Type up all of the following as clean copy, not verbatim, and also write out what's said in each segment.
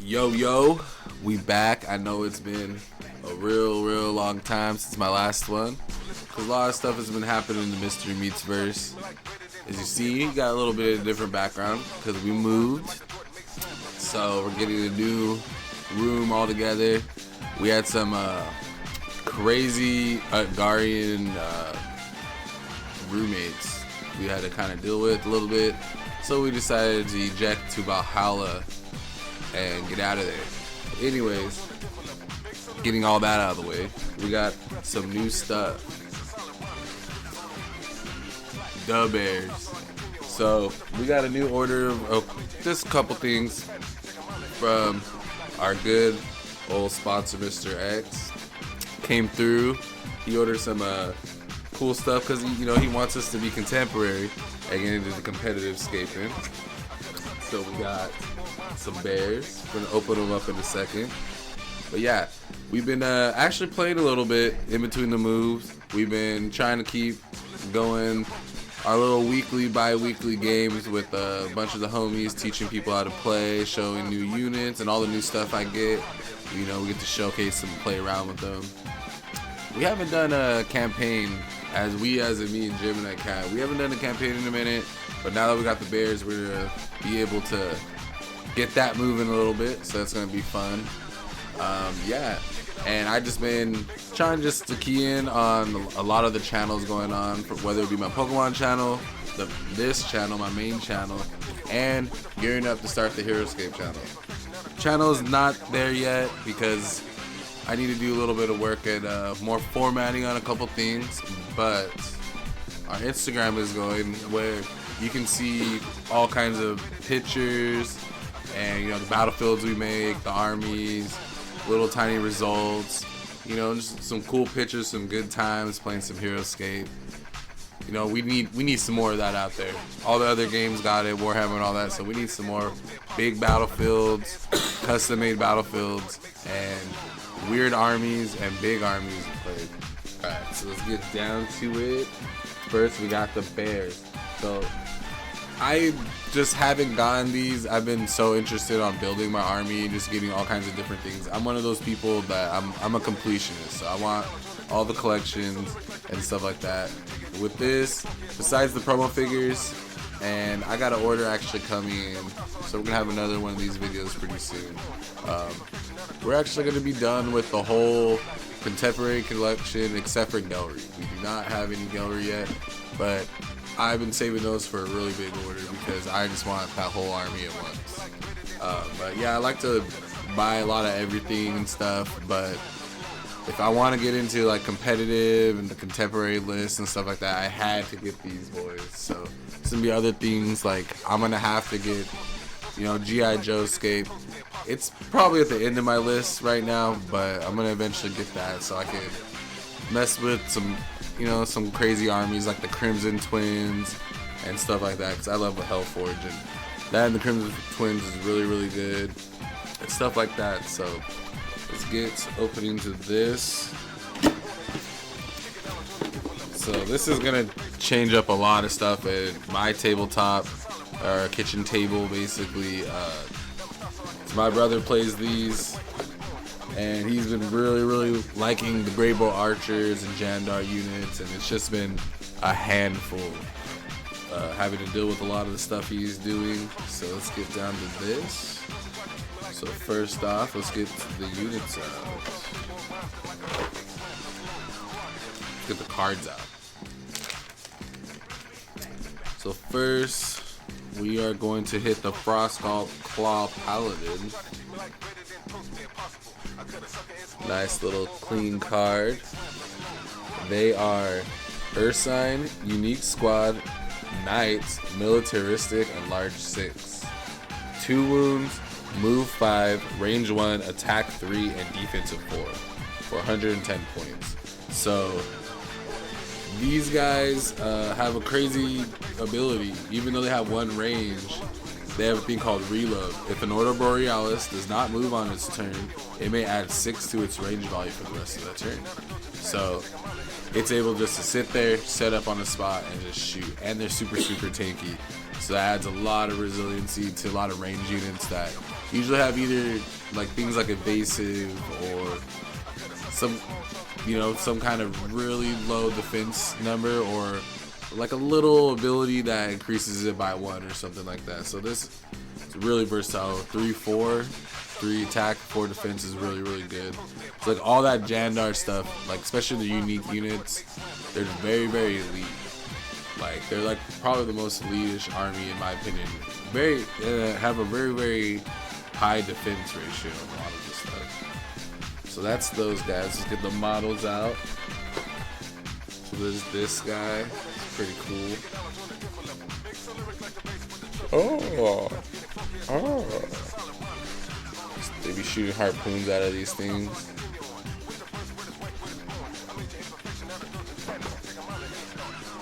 Yo, we back. I know it's been a real long time since my last one. Cause a lot of stuff has been happening in the Mystery Meats verse. As you see, got a little bit of different background because we moved. So we're getting a new room all together. We had some crazy Garian roommates we had to kind of deal with a little bit. So we decided to eject to Valhalla and get out of there. Anyways, getting all that out of the way, we got some new stuff. The Bears. So we got a new order of just a couple things from our good old sponsor, Mr. X. Came through. He ordered some cool stuff because he wants us to be contemporary and get into the competitive scaping. So we got some bears. We're gonna open them up in a second. But yeah, we've been actually playing a little bit in between the moves. We've been trying to keep going our little weekly, bi-weekly games with a bunch of the homies, teaching people how to play, showing new units and all the new stuff I get. We get to showcase them and play around with them. We haven't done a campaign as me and Jim and that cat. We haven't done a campaign in a minute, but now that we got the bears, we're gonna be able to get that moving a little bit, so that's gonna be fun. Yeah, and I just been trying just to key in on a lot of the channels going on, whether it be my Pokemon channel, this channel, my main channel, and gearing up to start the Heoscape channel. Channel is not there yet because I need to do a little bit of work at more formatting on a couple things, but our Instagram is going where you can see all kinds of pictures and the battlefields we make, the armies, little tiny results, just some cool pictures, some good times playing some Heoscape. We need some more of that out there. All the other games got it, Warhammer and all that, so we need some more big battlefields, custom made battlefields, and weird armies and big armies played. Alright, so let's get down to it. First, we got the bears. So I just haven't gotten these. I've been so interested on building my army, just getting all kinds of different things. I'm one of those people that I'm a completionist, so I want all the collections and stuff like that. With this, besides the promo figures, and I got an order actually coming in, so we're gonna have another one of these videos pretty soon. We're actually gonna be done with the whole contemporary collection except for Gallery. We do not have any Gallery yet, but I've been saving those for a really big order because I just want that whole army at once. But yeah, I like to buy a lot of everything and stuff, but if I want to get into like competitive and the contemporary list and stuff like that, I had to get these boys. So there's gonna be other things like I'm gonna have to get, G.I. Joe Scape. It's probably at the end of my list right now, but I'm gonna eventually get that so I can mess with some crazy armies like the Crimson Twins and stuff like that, because I love the Hellforge, and that and the Crimson Twins is really good and stuff like that. So let's get opening to this. So this is gonna change up a lot of stuff at my tabletop, or kitchen table basically. So my brother plays these, and he's been really liking the Greybow Archers and Jandar units, and it's just been a handful having to deal with a lot of the stuff he's doing. So let's get down to this. So first off, let's get the units out. Let's get the cards out. So first, we are going to hit the Frostclaw Paladin. Nice little clean card. They are Ursine, Unique Squad, Knights, Militaristic, and Large 6. 2 wounds, Move 5, Range 1, Attack 3, and Defensive 4 for 110 points. So these guys have a crazy ability. Even though they have 1 range, they have a thing called Reload. If an Order Borealis does not move on its turn, it may add 6 to its range value for the rest of the turn. So it's able just to sit there, set up on a spot, and just shoot. And they're super tanky. So that adds a lot of resiliency to a lot of range units that usually have either like things like evasive or some, some kind of really low defense number, or like a little ability that increases it by 1 or something like that. So this is really versatile. 3-4, 3 attack, 4 defense is really, really good. It's like all that Jandar stuff, like especially the unique units, they're very, very elite. Like they're like probably the most elite-ish army in my opinion. Very have a very, very high defense ratio on a lot of this stuff. So that's those guys. Let's get the models out. So there's this guy. It's pretty cool. They be shooting harpoons out of these things.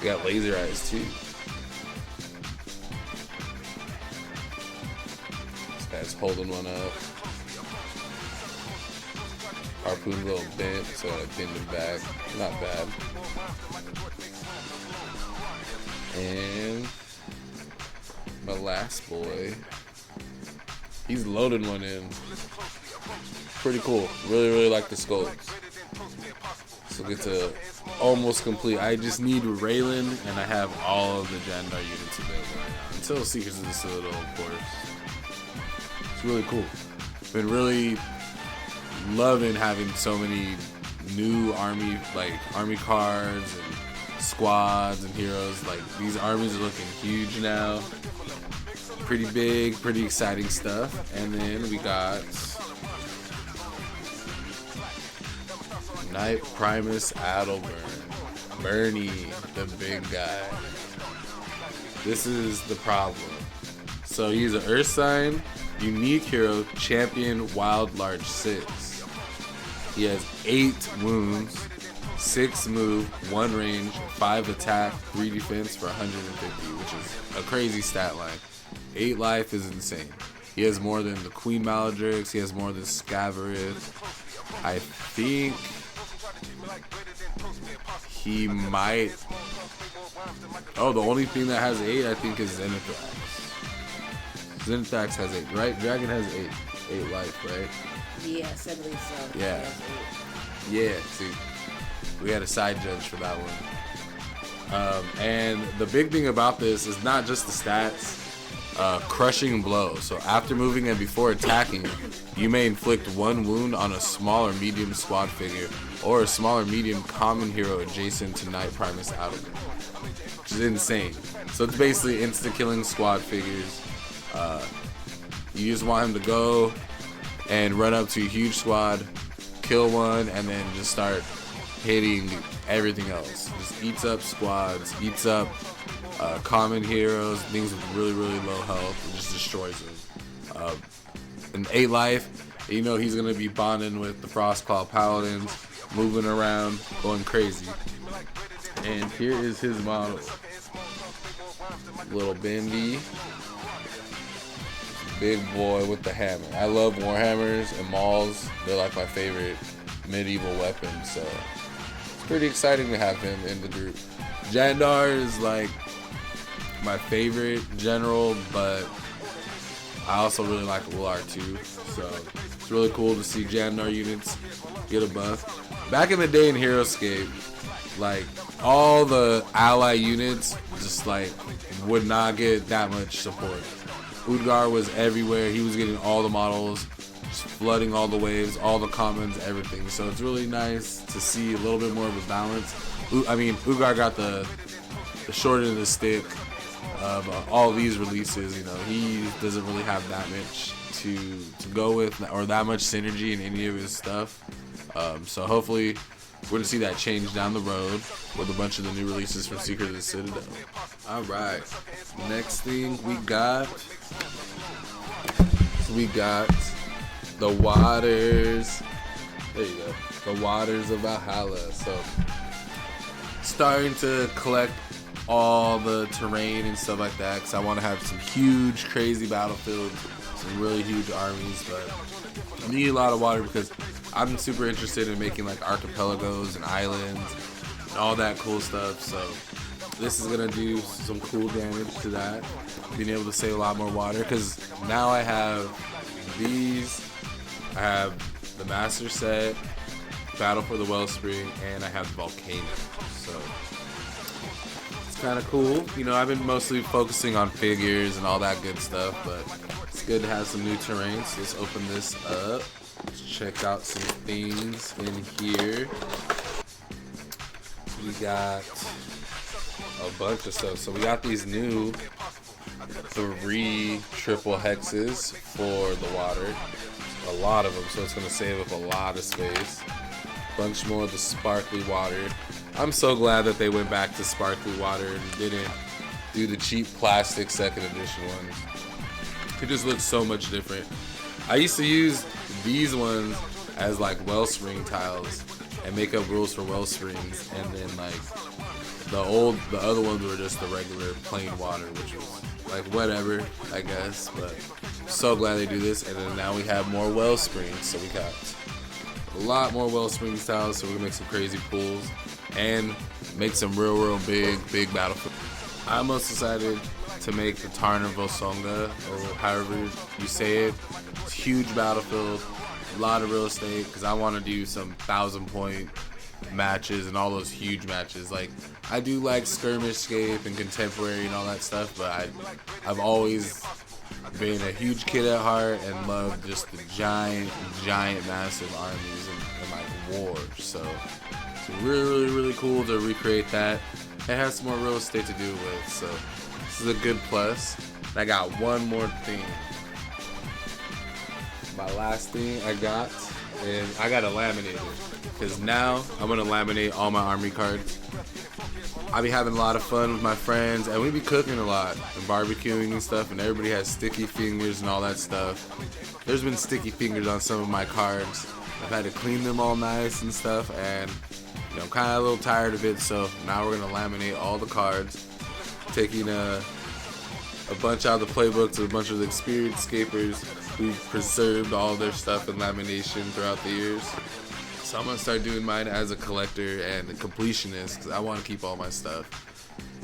We got laser eyes too. This guy's holding one up. Harpoon's a little bent, so I pinned him back. Not bad. And my last boy, he's loading one in. Pretty cool. Really, really like the sculpts. So get to almost complete. I just need Raylan, and I have all of the Jandar units available right now. Until Seekers of the Citadel, of course. It's really cool. Been really loving having so many new army cards and squads and heroes. Like these armies are looking huge now. Pretty big, pretty exciting stuff. And then we got Knight Primus Adelburn. Bernie, the big guy. This is the problem. So he's an Earth sign, unique hero, champion, wild, large 6. He has 8 wounds, 6 move, 1 range, 5 attack, 3 defense for 150, which is a crazy stat line. 8 life is insane. He has more than the Queen Maladrix. He has more than Scavarith. I think he might. Oh, the only thing that has 8, I think, is Zenithrax. Zenithrax has 8, right? Dragon has 8 life, right? Yes, I believe so. Yeah. Yeah, see, we had a side judge for that one. And the big thing about this is not just the stats. Crushing blow. So after moving and before attacking, you may inflict 1 wound on a small or medium squad figure or a small or medium common hero adjacent to Knight Primus Adelburn, which is insane. So it's basically insta-killing squad figures. You just want him to go and run up to a huge squad, kill one, and then just start hitting everything else. Just eats up squads, eats up common heroes, things with really, really low health, and just destroys them. In 8 life, he's going to be bonding with the Frostclaw Paladins, moving around, going crazy. And here is his model. Little Bendy. Big boy with the hammer. I love Warhammers and Mauls. They're like my favorite medieval weapons, so it's pretty exciting to have him in the group. Jandar is like my favorite general, but I also really like Ular too, so it's really cool to see Jandar units get a buff. Back in the day in Heoscape, like all the ally units just like would not get that much support. Udgar was everywhere. He was getting all the models, just flooding all the waves, all the commons, everything. So it's really nice to see a little bit more of a balance. Udgar got the short end of the stick of all these releases. He doesn't really have that much to go with or that much synergy in any of his stuff. So hopefully we're going to see that change down the road with a bunch of the new releases from Secret of the Citadel. Alright, next thing we got the Waters. There you go. The Waters of Valhalla. So starting to collect all the terrain and stuff like that, because I want to have some huge, crazy battlefields, some really huge armies, but I need a lot of water because I'm super interested in making like archipelagos and islands and all that cool stuff. So this is gonna do some cool damage to that, being able to save a lot more water, because now I have these. I have the Master Set, Battle for the Wellspring, and I have Volcano. So it's kind of cool. You know, I've been mostly focusing on figures and all that good stuff, but it's good to have some new terrains. Let's open this up. Let's check out some things in here. We got a bunch of stuff. So we got these new 3 triple hexes for the water. A lot of them, so it's going to save up a lot of space. Bunch more of the sparkly water. I'm so glad that they went back to sparkly water and didn't do the cheap plastic second edition ones. It just looks so much different. I used to use these ones as like wellspring tiles and make up rules for wellsprings, and then like the other ones were just the regular plain water, which was like whatever, I guess. But so glad they do this. And then now we have more wellsprings, so we got a lot more wellspring tiles, so we're gonna make some crazy pools and make some real big battlefield. I'm most excited to make the Tarn Vosonga, or however you say it. It's huge battlefield, a lot of real estate, because I want to do some 1,000-point matches and all those huge matches. Like, I do like Skirmishscape and Contemporary and all that stuff, but I've always been a huge kid at heart and loved just the giant massive armies and like war. So it's really cool to recreate that. It has some more real estate to do with, so this is a good plus. And I got one more thing. My last thing I got, and I got to laminate it, because now I'm gonna laminate all my army cards. I be having a lot of fun with my friends, and we be cooking a lot and barbecuing and stuff, and everybody has sticky fingers and all that stuff. There's been sticky fingers on some of my cards. I've had to clean them all nice and stuff, and you know, I'm kind of a little tired of it, so now we're gonna laminate all the cards, taking a bunch out of the playbooks of a bunch of the experienced scapers who've preserved all their stuff in lamination throughout the years. So I'm gonna start doing mine as a collector and a completionist, because I want to keep all my stuff.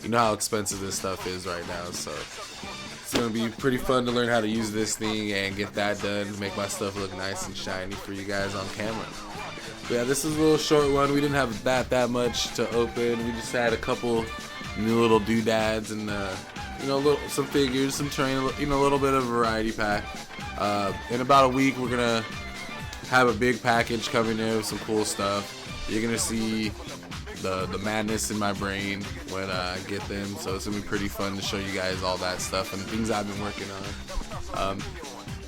You know how expensive this stuff is right now, so it's gonna be pretty fun to learn how to use this thing and get that done, make my stuff look nice and shiny for you guys on camera. But yeah, this is a little short one. We didn't have that much to open. We just had a couple new little doodads and you know, some figures, some terrain, you know, a little bit of a variety pack. In about a week, we're gonna have a big package coming in with some cool stuff. You're gonna see the madness in my brain when I get them, so it's gonna be pretty fun to show you guys all that stuff and things I've been working on.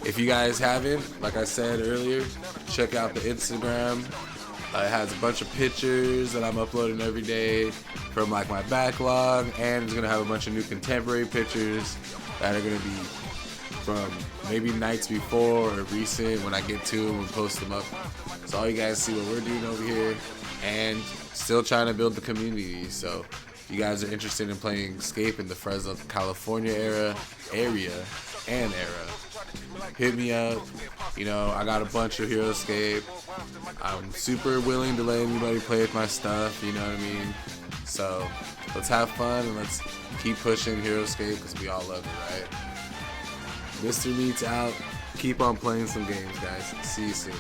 If you guys haven't, like I said earlier, check out the Instagram. It has a bunch of pictures that I'm uploading every day from like my backlog, and it's gonna have a bunch of new contemporary pictures that are gonna be from maybe nights before or recent when I get to them and post them up. So all you guys see what we're doing over here, and still trying to build the community. So if you guys are interested in playing Escape in the Fresno, California area, hit me up. You know, I got a bunch of Heoscape. I'm super willing to let anybody play with my stuff, you know what I mean? So let's have fun and let's keep pushing Heoscape, because we all love it, right? Mr. Meat's out. Keep on playing some games, guys. See you soon.